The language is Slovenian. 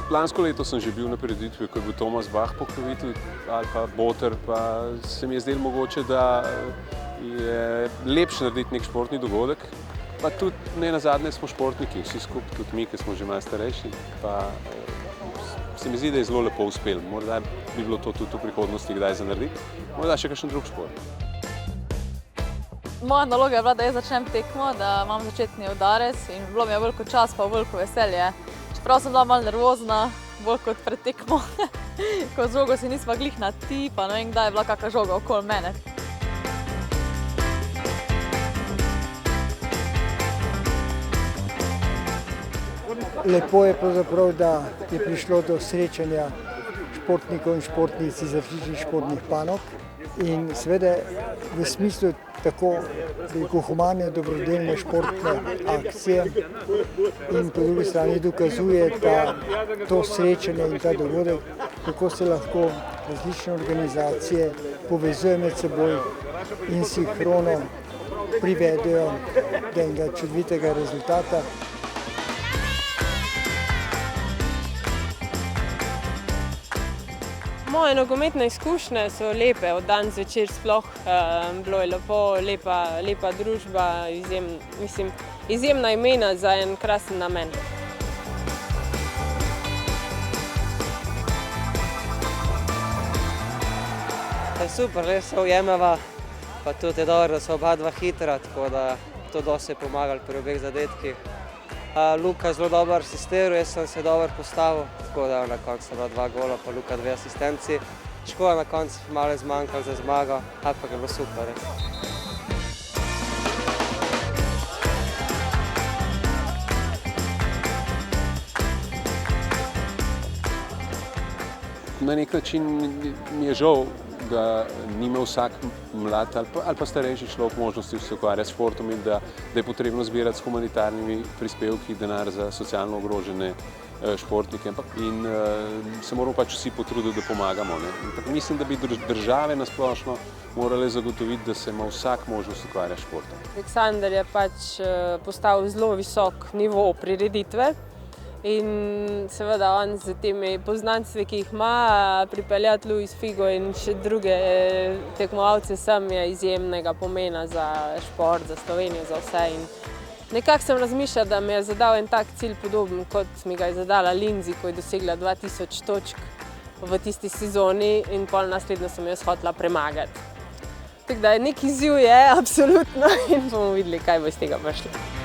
Lansko leto sem že bil na prireditvi, ko je bil Tomas Bach pokrovitelj ali pa Boter, pa se mi je zdelo mogoče, da je lepše narediti nek športni dogodek. Pa tudi ne nazadnje smo športniki, vsi skupaj, tudi mi, ki smo že malo starejši. Pa se mi zdi, da je zelo lepo uspelo. Morda bi bilo to tudi v prihodnosti kdaj za narediti, morda še kakšen drug šport. Moja naloga je bila, da jaz začnem tekmo, da imam začetni udarec in bilo mi je veliko čas pa veliko veselje. Čeprav sem bila malo nervozna, bolj kot pred tekmo, ko z žogo si nisva glih na ti, pa ne vem, kdaj je bila kakšna žoga okoli mene. Lepo je pravzaprav, da je prišlo do srečanja športnikov in športnic iz različnih športnih panog in seveda v smislu tako humane, dobrodelne športne akcije in po drugi strani dokazuje to srečanje in ta dogodek, kako se lahko različne organizacije povezujejo med seboj in sinhrono privedejo do enega čudovitega rezultata. Moje nogometne izkušnje so lepe, od danes zvečer sploh. Bilo je lepo, lepa družba, izjemna imena za en krasen namen. Super, res se ujemava, pa tudi je dobro, da so oba dva hitra, tako da to dosti je pomagalo pri obeh zadetkih. Luka je zelo dobro asistiral, jaz sem se dobro postavil, tako da na koncu sta bila 2 gola, pa Luka 2 asistenci. Škoda na koncu malo zmanjkalo za zmago, ampak je bilo super. Na nek način mi je žal, da nima vsak mlad ali pa starejši človek možnosti se ukvarjati s športom in da je potrebno zbirati s humanitarnimi prispevki denar za socialno ogrožene športnike. In se moramo pač vsi potruditi, da pomagamo. Mislim, da bi države nasplošno morale zagotoviti, da se ima vsak možnost ukvarjati s športom. Aleksander je pač postavil zelo visok nivo prireditve. In seveda on z temi poznanstvi, ki jih ima, pripeljati Luis Figo in še druge tekmovalce sem je izjemnega pomena za šport, za Slovenijo, za vse. In nekako sem razmišljala, da mi je zadal en tak cilj podoben, kot mi ga je zadala Lindsay, ko je dosegla 2000 točk v tisti sezoni in pol naslednjo sem jo hotela premagati. Tako da nek izziv je, absolutno, in bomo videli, kaj bo iz tega prišlo.